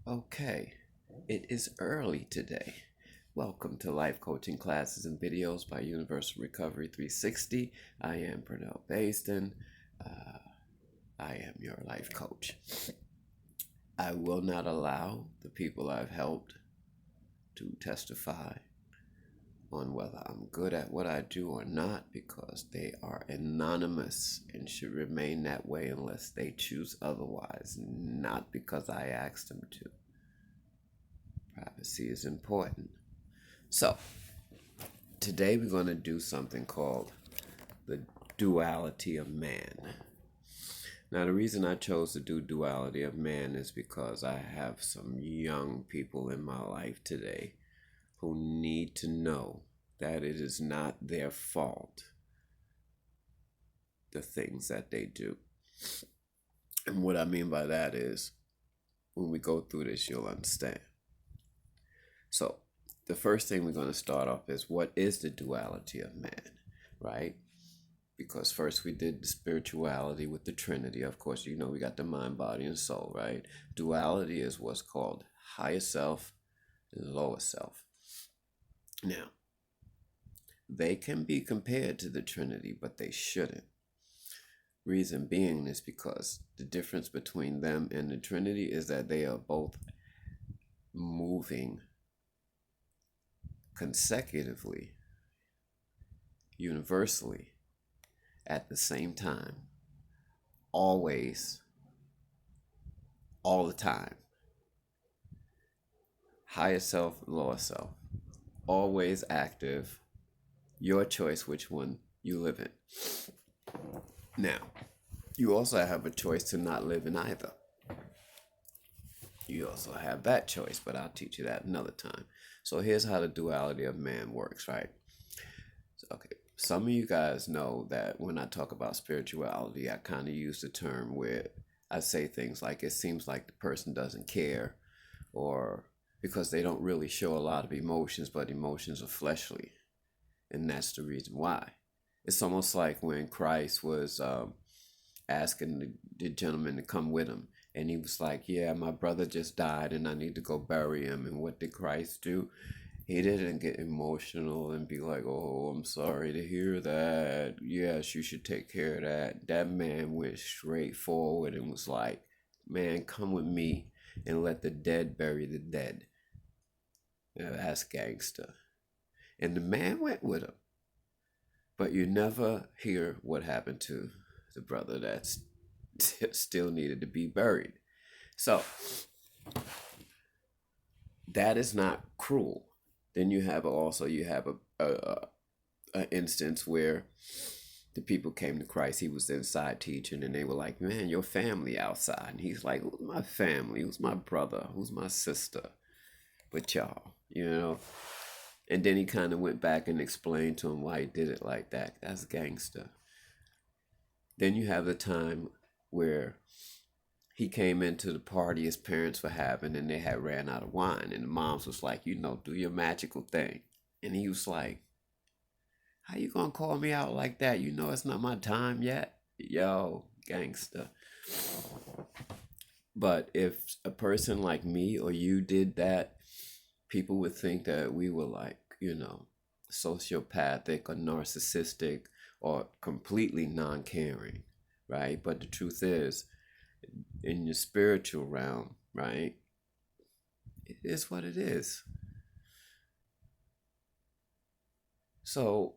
Okay, it is early today. Welcome to Life Coaching Classes and Videos by Universal Recovery 360. I am Pernell Basden. Uh, I am your life coach. I will not allow the people I've helped to testify on whether I'm good at what I do or not because they are anonymous and should remain that way unless they choose otherwise, not because I asked them to. Privacy is important. So, today we're going to do something called the duality of man. Now, the reason I chose to do duality of man is because I have some young people in my life today who need to know that it is not their fault, the things that they do. And what I mean by that is, when we go through this, you'll understand. So, the first thing we're going to start off is, what is the duality of man, right? Because first we did the spirituality with the Trinity. Of course, you know, we got the mind, body, and soul, right? Duality is what's called higher self and lower self. Now, they can be compared to the Trinity, but they shouldn't. Reason being is because the difference between them and the Trinity is that they are both moving consecutively, universally, at the same time, always, all the time. Higher self, lower self, always active. Your choice which one you live in. Now, you also have a choice to not live in either. You also have that choice, but I'll teach you that another time. So here's how the duality of man works, right? Okay, some of you guys know that when I talk about spirituality, I kind of use the term where I say things like, it seems like the person doesn't care, or because they don't really show a lot of emotions, but emotions are fleshly. And that's the reason why. It's almost like when Christ was asking the gentleman to come with him. And he was like, yeah, my brother just died and I need to go bury him. And what did Christ do? He didn't get emotional and be like, oh, I'm sorry to hear that. Yes, you should take care of that. That man went straight forward and was like, man, come with me and let the dead bury the dead. Now, that's gangster. And the man went with him. But you never hear what happened to the brother that still needed to be buried. So, that is not cruel. Then you have a instance where the people came to Christ. He was inside teaching, and they were like, man, your family outside. And he's like, who's my family? Who's my brother? Who's my sister? But y'all, you know. And then he kind of went back and explained to him why he did it like that. That's gangster. Then you have the time where he came into the party his parents were having and they had ran out of wine. And the moms was like, you know, do your magical thing. And he was like, how you gonna call me out like that? You know it's not my time yet. Yo, gangster. But if a person like me or you did that, people would think that we were like, you know, sociopathic or narcissistic or completely non-caring, right? But the truth is, in your spiritual realm, right, it is what it is. So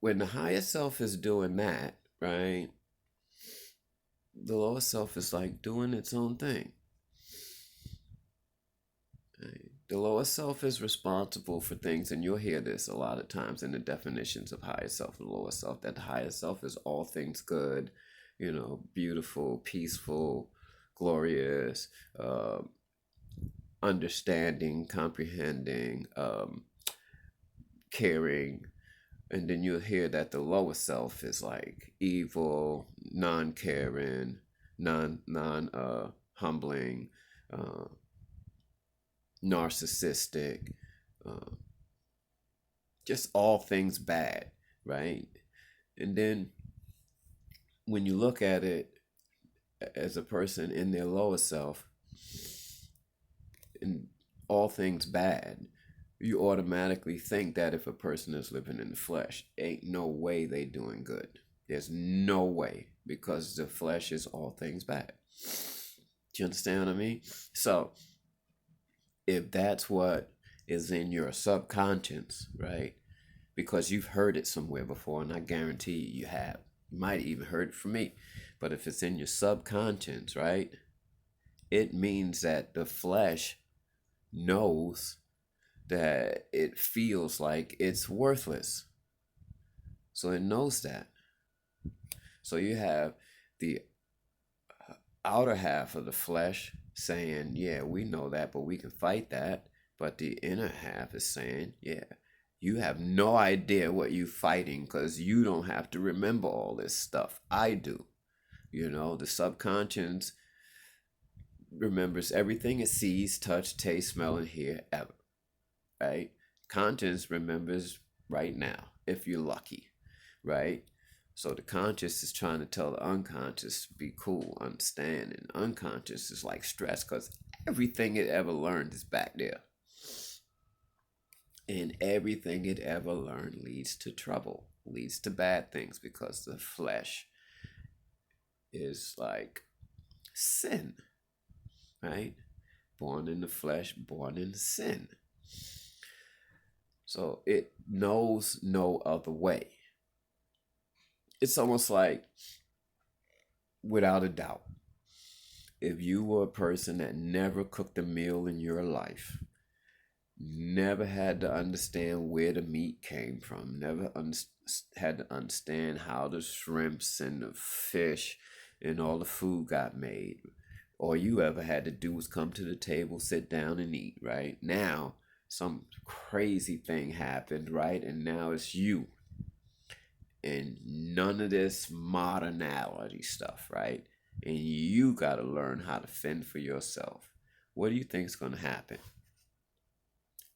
when the higher self is doing that, right, the lower self is like doing its own thing. Right? The lower self is responsible for things, and you'll hear this a lot of times in the definitions of higher self and lower self, that the higher self is all things good, you know, beautiful, peaceful, glorious, understanding, comprehending, caring. And then you'll hear that the lower self is like evil, non-caring, humbling, narcissistic, just all things bad, right? And then when you look at it as a person in their lower self, and all things bad, you automatically think that if a person is living in the flesh, ain't no way they doing good. There's no way, because the flesh is all things bad. Do you understand what I mean? So if that's what is in your subconscious, right? Because you've heard it somewhere before, and I guarantee you have. You might even heard it from me. But if it's in your subconscious, right? It means that the flesh knows that it feels like it's worthless. So it knows that. So you have the outer half of the flesh saying, yeah, we know that, but we can fight that. But the inner half is saying, yeah, you have no idea what you're fighting, because you don't have to remember all this stuff. I do. You know, the subconscious remembers everything it sees, touch, taste, smell, and hear ever. Right? Conscious remembers right now, if you're lucky. Right? So the conscious is trying to tell the unconscious to be cool, understand. And unconscious is like stress, because everything it ever learned is back there. And everything it ever learned leads to trouble, leads to bad things, because the flesh is like sin, right? Born in the flesh, born in sin. So it knows no other way. It's almost like, without a doubt, if you were a person that never cooked a meal in your life, never had to understand where the meat came from, never had to understand how the shrimps and the fish and all the food got made, all you ever had to do was come to the table, sit down, and eat, right? Now, some crazy thing happened, right? And now it's you. And none of this modernality stuff, right? And you got to learn how to fend for yourself. What do you think is going to happen?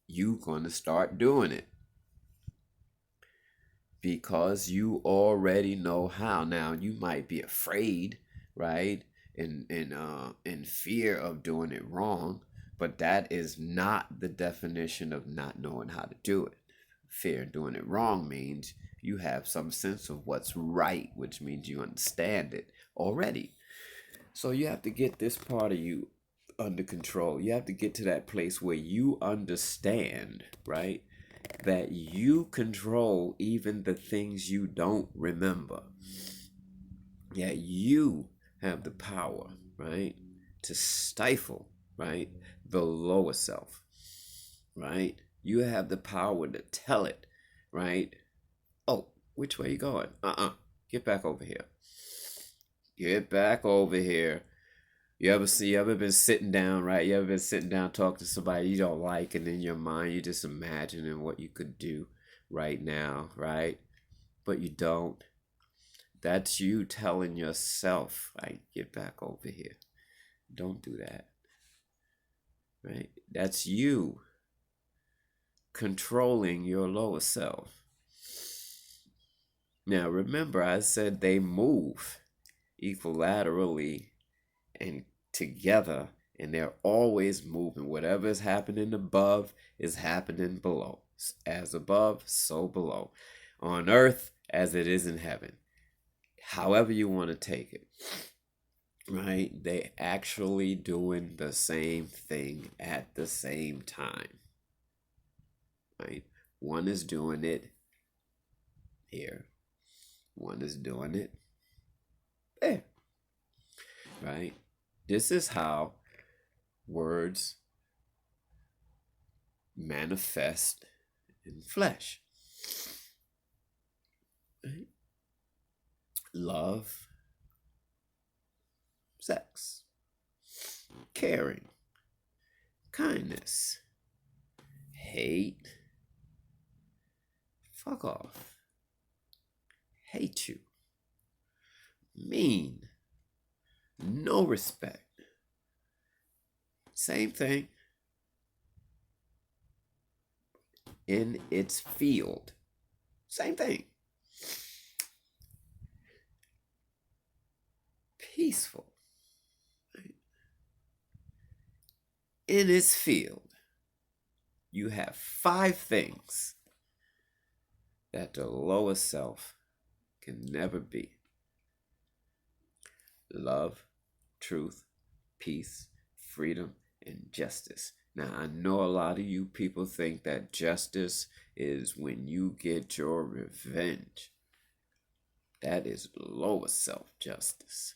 You're going to start doing it, because you already know how. Now, you might be afraid, right? In fear of doing it wrong, but that is not the definition of not knowing how to do it. Fear of doing it wrong means you have some sense of what's right, which means you understand it already. So you have to get this part of you under control. You have to get to that place where you understand, right, that you control even the things you don't remember. Yeah, you have the power, right, to stifle, right, the lower self, right? You have the power to tell it, right? Oh, which way you going? Get back over here. Get back over here. You ever been sitting down, right? You ever been sitting down talking to somebody you don't like, and in your mind you're just imagining what you could do right now, right? But you don't. That's you telling yourself, right? Get back over here. Don't do that. Right? That's you controlling your lower self. Now remember, I said they move equilaterally and together, and they're always moving. Whatever is happening above is happening below. As above, so below. On earth as it is in heaven. However you want to take it. Right? They actually doing the same thing at the same time. Right? One is doing it here. One is doing it there. Right? This is how words manifest in flesh. Right? Love, sex, caring, kindness, hate, fuck off, hate you, mean, no respect. Same thing in its field. Same thing. Peaceful. Right? in its field, you have 5 things that the lower self can never be: love, truth, peace, freedom, and justice. Now, I know a lot of you people think that justice is when you get your revenge. That is lower self justice.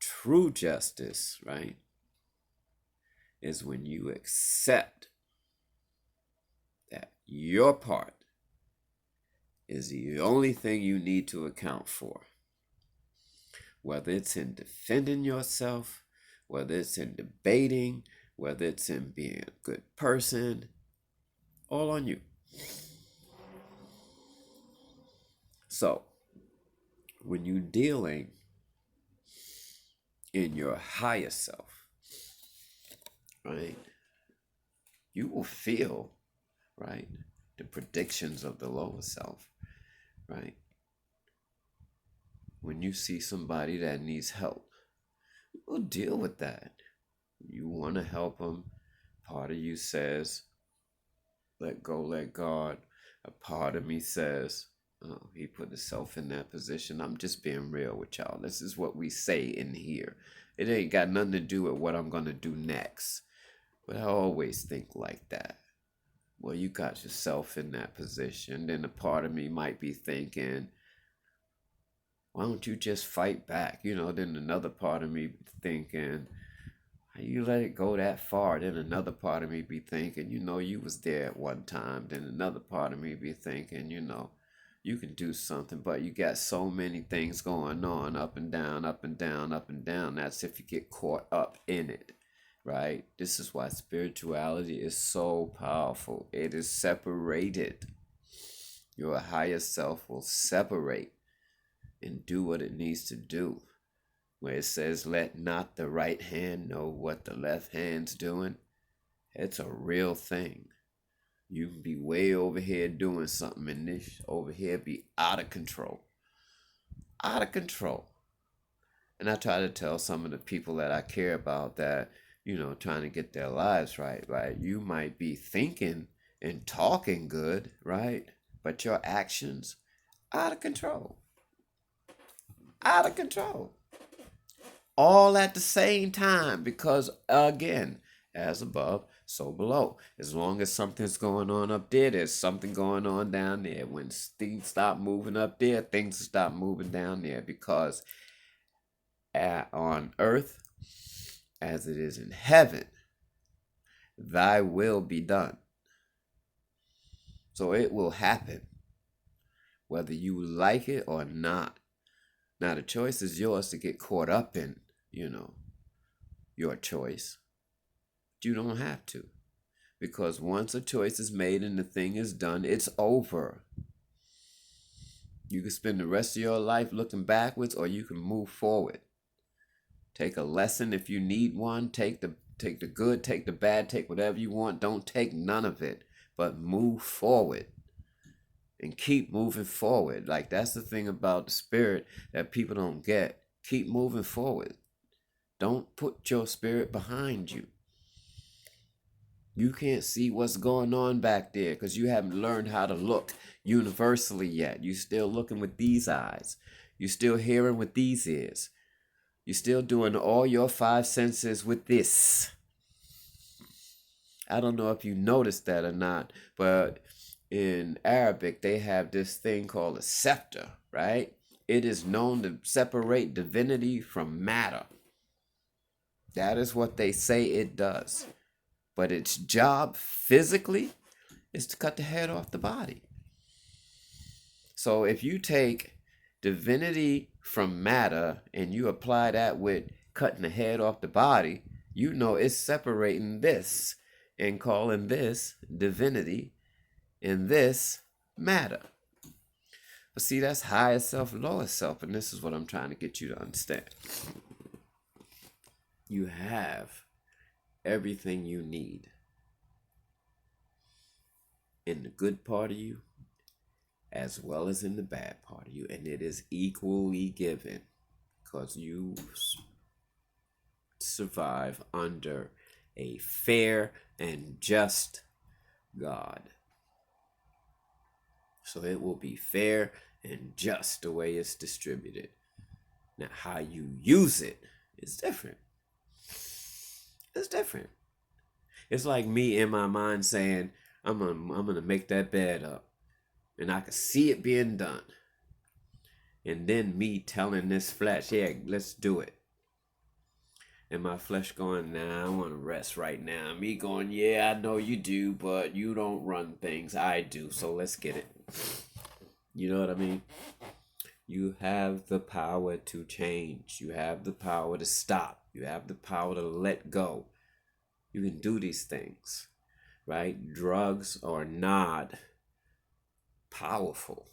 True justice, right, is when you accept that your part is the only thing you need to account for. Whether it's in defending yourself, whether it's in debating, whether it's in being a good person, all on you. So, when you're dealing in your higher self, right, you will feel, right, the predictions of the lower self, right? When you see somebody that needs help, you'll deal with that. You want to help them. Part of you says, let go, let God. A part of me says, oh, he put himself in that position. I'm just being real with y'all. This is what we say in here. It ain't got nothing to do with what I'm going to do next. But I always think like that. Well, you got yourself in that position. Then a part of me might be thinking, why don't you just fight back? Then another part of me thinking, how you let it go that far? Then another part of me be thinking, you was there at one time. Then another part of me be thinking, you can do something, but you got so many things going on, up and down, up and down, up and down. That's if you get caught up in it, right? This is why spirituality is so powerful. It is separated. Your higher self will separate and do what it needs to do. Where it says, let not the right hand know what the left hand's doing. It's a real thing. You can be way over here doing something and this over here be out of control. Out of control. And I try to tell some of the people that I care about that, trying to get their lives right? You might be thinking and talking good, right? But your actions, out of control. Out of control. All at the same time, because again, as above, so below. As long as something's going on up there, there's something going on down there. When things stop moving up there, things stop moving down there, because on earth as it is in heaven, thy will be done. So it will happen whether you like it or not. Now the choice is yours to get caught up in, your choice. You don't have to. Because once a choice is made and the thing is done, it's over. You can spend the rest of your life looking backwards, or you can move forward. Take a lesson if you need one. Take the good, take the bad, take whatever you want. Don't take none of it, but move forward. And keep moving forward. Like, that's the thing about the spirit that people don't get. Keep moving forward. Don't put your spirit behind you. You can't see what's going on back there because you haven't learned how to look universally yet. You're still looking with these eyes. You're still hearing with these ears. You're still doing all your 5 senses with this. I don't know if you noticed that or not, but in Arabic, they have this thing called a scepter, right? It is known to separate divinity from matter. That is what they say it does. But its job physically is to cut the head off the body. So if you take divinity from matter and you apply that with cutting the head off the body, it's separating this and calling this divinity and this matter. But see, that's higher self, lower self, and this is what I'm trying to get you to understand. You have everything you need in the good part of you as well as in the bad part of you, and it is equally given because you survive under a fair and just God. So it will be fair and just the way it's distributed. Now, how you use it is different. It's different. It's like me in my mind saying, I'm gonna make that bed up. And I can see it being done. And then me telling this flesh, yeah, let's do it. And my flesh going, nah, I want to rest right now. Me going, yeah, I know you do, but you don't run things. I do, so let's get it. You know what I mean? You have the power to change. You have the power to stop. You have the power to let go. You can do these things, right? Drugs are not powerful.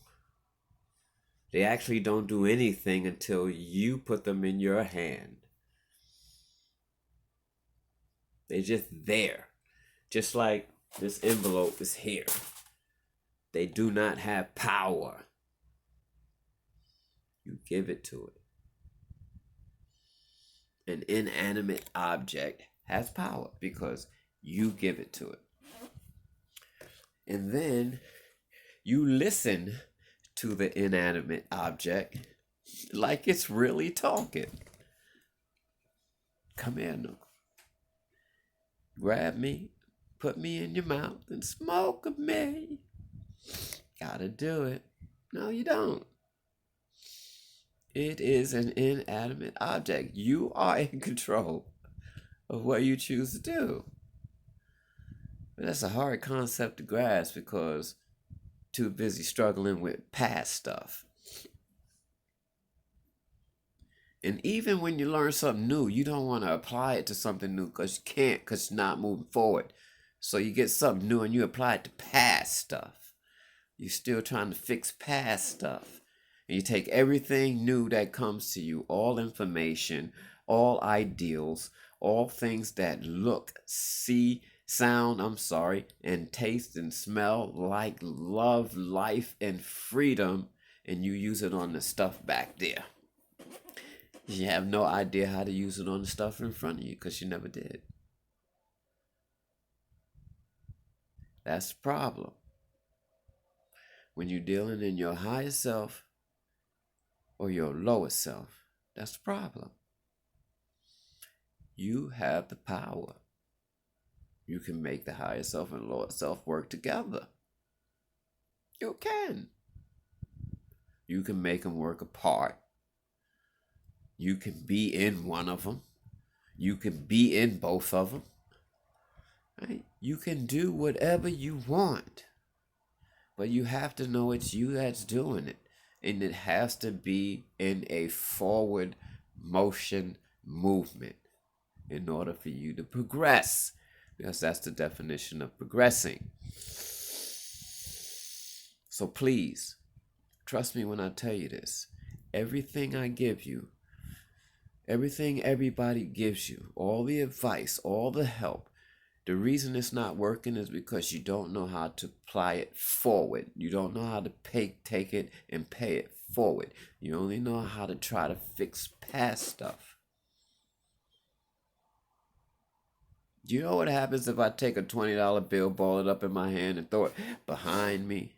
They actually don't do anything until you put them in your hand. They're just there. Just like this envelope is here. They do not have power. You give it to it. An inanimate object has power because you give it to it. And then you listen to the inanimate object like it's really talking. Come here, Nook. Grab me, put me in your mouth, and smoke me. Gotta do it. No, you don't. It is an inanimate object. You are in control of what you choose to do. But that's a hard concept to grasp because too busy struggling with past stuff. And even when you learn something new, you don't want to apply it to something new because you can't, because you're not moving forward. So you get something new and you apply it to past stuff. You're still trying to fix past stuff. And you take everything new that comes to you, all information, all ideals, all things that look, see, sound, and taste and smell like love, life, and freedom, and you use it on the stuff back there. You have no idea how to use it on the stuff in front of you because you never did. That's the problem. When you're dealing in your higher self or your lower self, that's the problem. You have the power. You can make the higher self and lower self work together. You can. You can make them work apart. You can be in one of them. You can be in both of them. Right? You can do whatever you want. But you have to know it's you that's doing it. And it has to be in a forward motion movement in order for you to progress. Because that's the definition of progressing. So please, trust me when I tell you this. Everything I give you, everything everybody gives you, all the advice, all the help, the reason it's not working is because you don't know how to apply it forward. You don't know how to take it and pay it forward. You only know how to try to fix past stuff. Do you know what happens if I take a $20 bill, ball it up in my hand, and throw it behind me?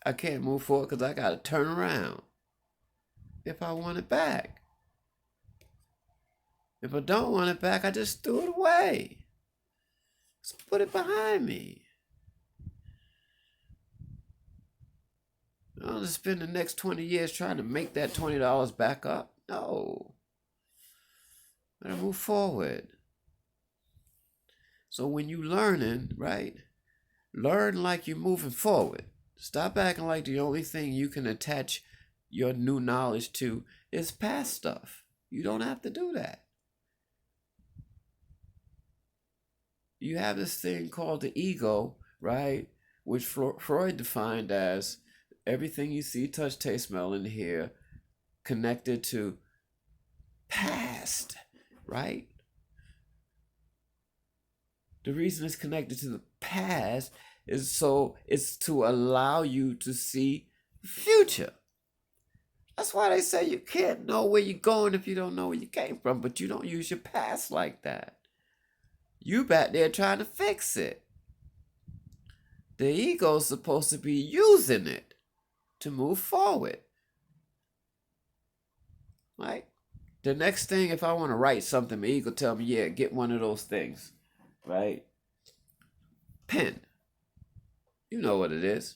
I can't move forward because I got to turn around if I want it back. If I don't want it back, I just threw it away. Just put it behind me. I don't just spend the next 20 years trying to make that $20 back up. No. I gotta move forward. So when you learning, right, learn like you're moving forward. Stop acting like the only thing you can attach your new knowledge to is past stuff. You don't have to do that. You have this thing called the ego, right, which Freud defined as everything you see, touch, taste, smell, and hear connected to past, right? The reason it's connected to the past is so it's to allow you to see the future. That's why they say you can't know where you're going if you don't know where you came from, but you don't use your past like that. You back there trying to fix it. The ego's supposed to be using it to move forward. Right? The next thing, if I want to write something, my ego tell me, yeah, get one of those things. Right? Pen. You know what it is.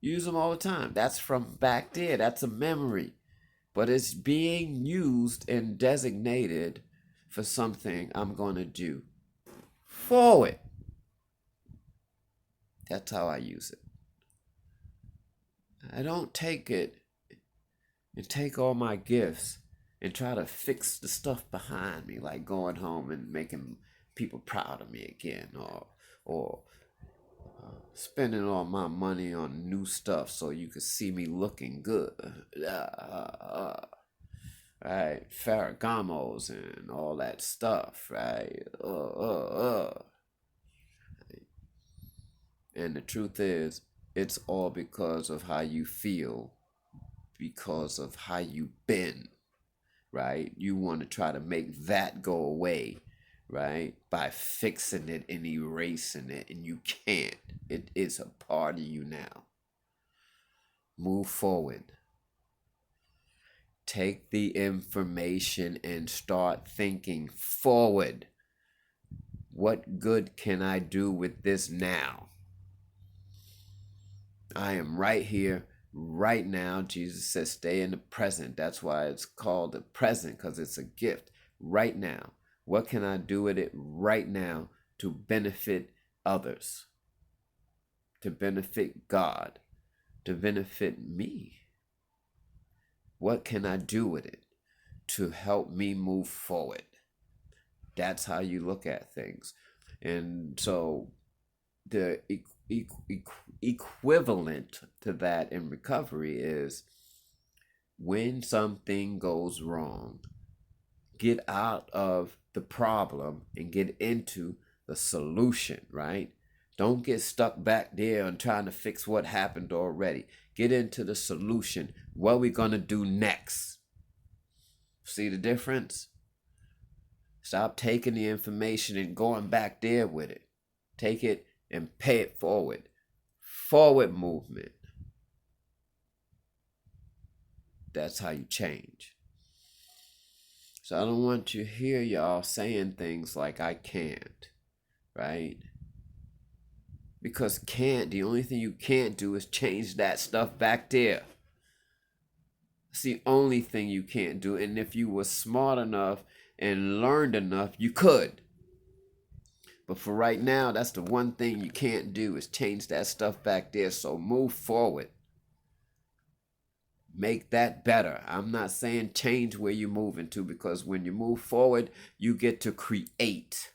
Use them all the time. That's from back there. That's a memory. But it's being used and designated for something I'm going to do forward. That's how I use it. I don't take it and take all my gifts and try to fix the stuff behind me, like going home and making people proud of me again, or spending all my money on new stuff so you could see me looking good. Right? Ferragamos and all that stuff, right? And the truth is, it's all because of how you feel, because of how you've been, right? You want to try to make that go away, right? By fixing it and erasing it, and you can't. It is a part of you now. Move forward. Take the information and start thinking forward. What good can I do with this now? I am right here, right now. Jesus says, stay in the present. That's why it's called the present, because it's a gift. Right now. What can I do with it right now to benefit others? To benefit God? To benefit me? What can I do with it to help me move forward? That's how you look at things. And so the equivalent to that in recovery is when something goes wrong, get out of the problem and get into the solution, right? Don't get stuck back there and trying to fix what happened already. Get into the solution. What are we going to do next? See the difference? Stop taking the information and going back there with it. Take it and pay it forward. Forward movement. That's how you change. So I don't want you to hear y'all saying things like I can't, right? Because the only thing you can't do is change that stuff back there. It's the only thing you can't do. And if you were smart enough and learned enough, you could. But for right now, that's the one thing you can't do is change that stuff back there. So move forward. Make that better. I'm not saying change where you're moving to, because when you move forward, you get to create.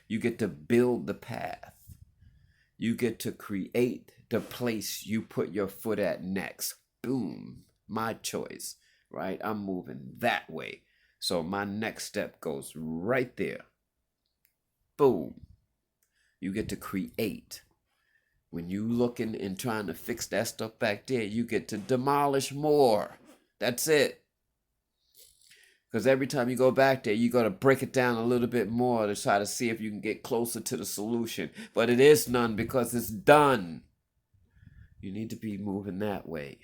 You get to build the path. You get to create the place you put your foot at next. Boom. My choice, right? I'm moving that way. So my next step goes right there. Boom. You get to create. When you looking and trying to fix that stuff back there, you get to demolish more. That's it. Because every time you go back there, you got to break it down a little bit more to try to see if you can get closer to the solution. But it is none because it's done. You need to be moving that way.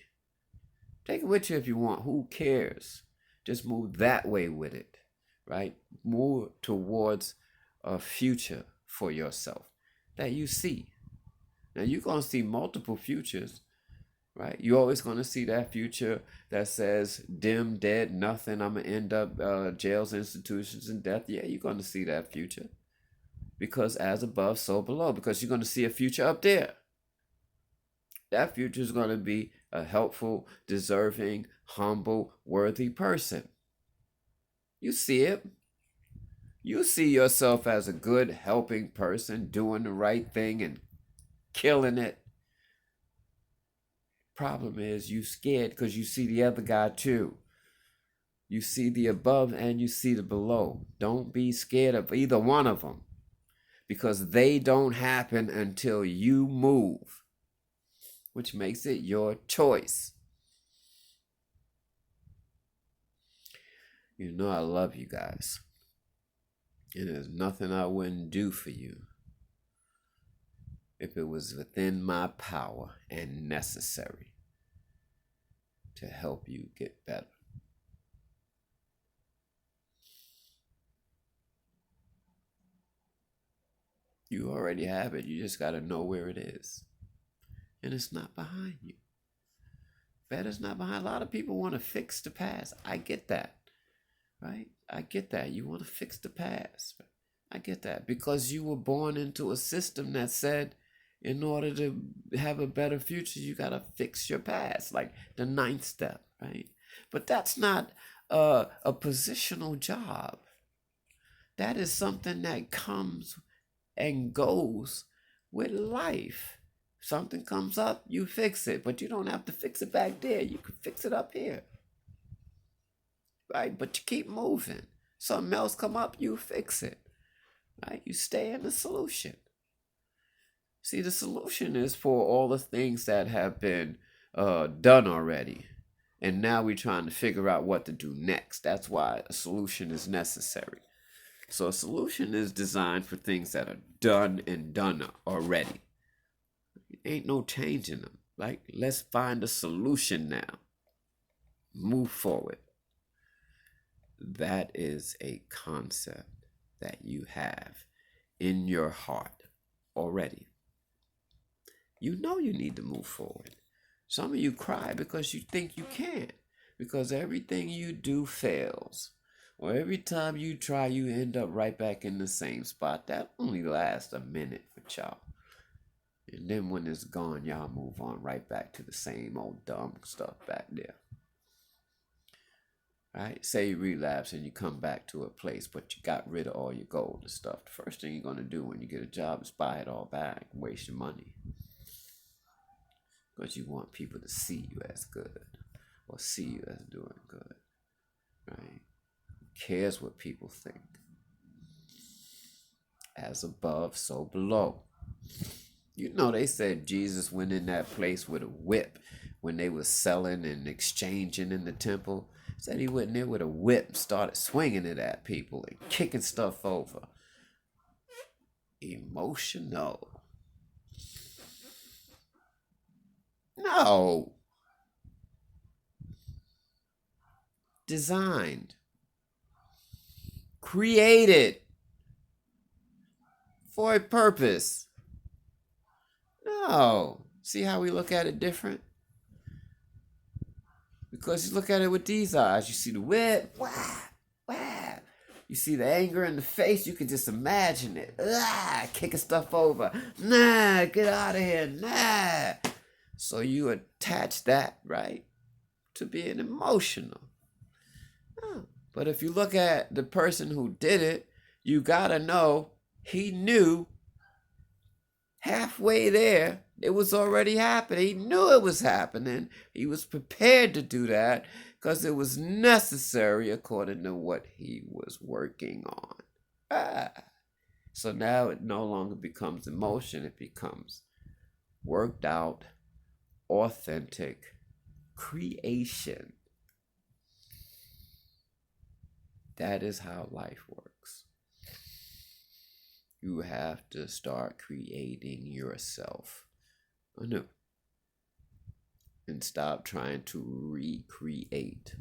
Take it with you if you want. Who cares? Just move that way with it, right? Move towards a future for yourself that you see. Now, you're going to see multiple futures, right? You're always going to see that future that says dim, dead, nothing. I'm going to end up jails, institutions, and death. Yeah, you're going to see that future. Because as above, so below. Because you're going to see a future up there. That future is going to be a helpful, deserving, humble, worthy person. You see it. You see yourself as a good, helping person, doing the right thing and killing it. Problem is, you scared because you see the other guy too. You see the above and you see the below. Don't be scared of either one of them, because they don't happen until you move, which makes it your choice. You know I love you guys. And there's nothing I wouldn't do for you if it was within my power and necessary to help you get better. You already have it. You just got to know where it is. And it's not behind you. Better's not behind. A lot of people want to fix the past. I get that. Right? I get that. You want to fix the past. I get that. Because you were born into a system that said in order to have a better future, you got to fix your past. Like the ninth step, right? But that's not a positional job. That is something that comes and goes with life. Something comes up, you fix it, but you don't have to fix it back there. You can fix it up here, right? But you keep moving. Something else come up, you fix it, right? You stay in the solution. See, the solution is for all the things that have been done already, and now we're trying to figure out what to do next. That's why a solution is necessary. So a solution is designed for things that are done and done already. Ain't no changing them. Like, let's find a solution now. Move forward. That is a concept that you have in your heart already. You know you need to move forward. Some of you cry because you think you can't. Because everything you do fails. Or every time you try, you end up right back in the same spot. That only lasts a minute for y'all. And then when it's gone, y'all move on right back to the same old dumb stuff back there. Right? Say you relapse and you come back to a place, but you got rid of all your gold and stuff. The first thing you're going to do when you get a job is buy it all back and waste your money. Because you want people to see you as good or see you as doing good. Right? Who cares what people think? As above, so below. You know, they said Jesus went in that place with a whip when they were selling and exchanging in the temple. Said he went in there with a whip and started swinging it at people and kicking stuff over. Emotional. No. Designed. Created. For a purpose. No. See how we look at it different? Because you look at it with these eyes. You see the whip. Wah, wah. You see the anger in the face. You can just imagine it. Kicking stuff over. Nah, get out of here. Nah. So you attach that, right, to being emotional. Oh. But if you look at the person who did it, you got to know he knew halfway there it was already happening. He knew it was happening. He was prepared to do that because it was necessary according to what he was working on. So now it no longer becomes emotion. It becomes worked out, authentic creation. That is how life works. You have to start creating yourself anew and stop trying to recreate,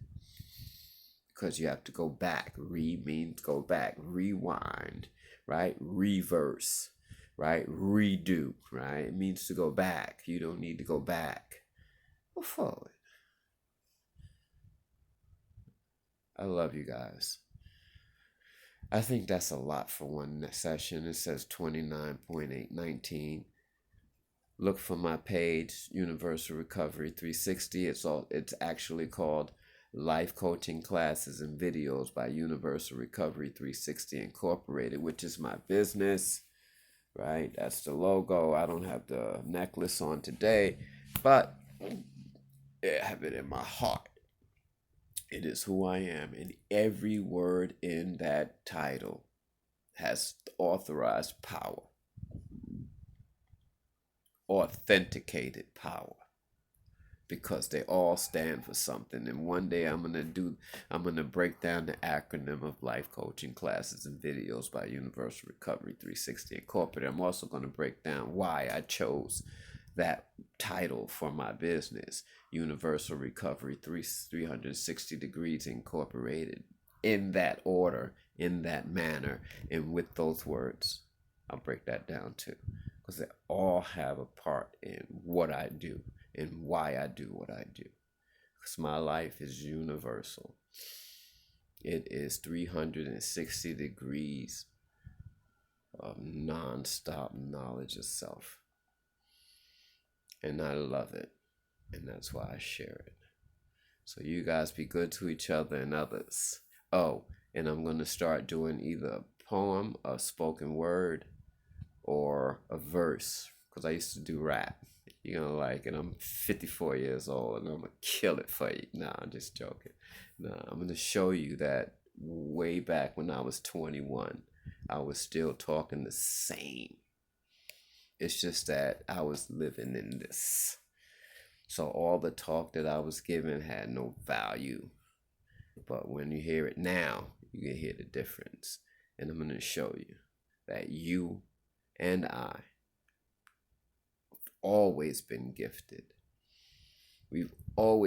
because you have to go back. Means go back, rewind, right? Reverse, right? Redo, right? It means to go back. You don't need to go back. Go forward. I love you guys. I think that's a lot for one session. It says 29.819. Look for my page, Universal Recovery 360. It's actually called Life Coaching Classes and Videos by Universal Recovery 360 Incorporated, which is my business, right? That's the logo. I don't have the necklace on today, but I have it in my heart. It is who I am, and every word in that title has authorized power, authenticated power. because they all stand for something. And one day I'm gonna break down the acronym of life coaching classes and videos by Universal Recovery 360 Incorporated. I'm also gonna break down why I chose that title for my business, Universal Recovery 360 Degrees Incorporated, in that order, in that manner, and with those words. I'll break that down too, because they all have a part in what I do and why I do what I do. Because my life is universal. It is 360 degrees of non-stop knowledge of self. And I love it. And that's why I share it. So you guys be good to each other and others. Oh, and I'm going to start doing either a poem, a spoken word, or a verse, because I used to do rap. You're gonna like it. I'm 54 years old and I'm gonna kill it for you. Nah, I'm just joking. Nah, I'm gonna show you that way back when I was 21, I was still talking the same. It's just that I was living in this. So all the talk that I was giving had no value. But when you hear it now, you can hear the difference. And I'm gonna show you that you and I always been gifted. We've always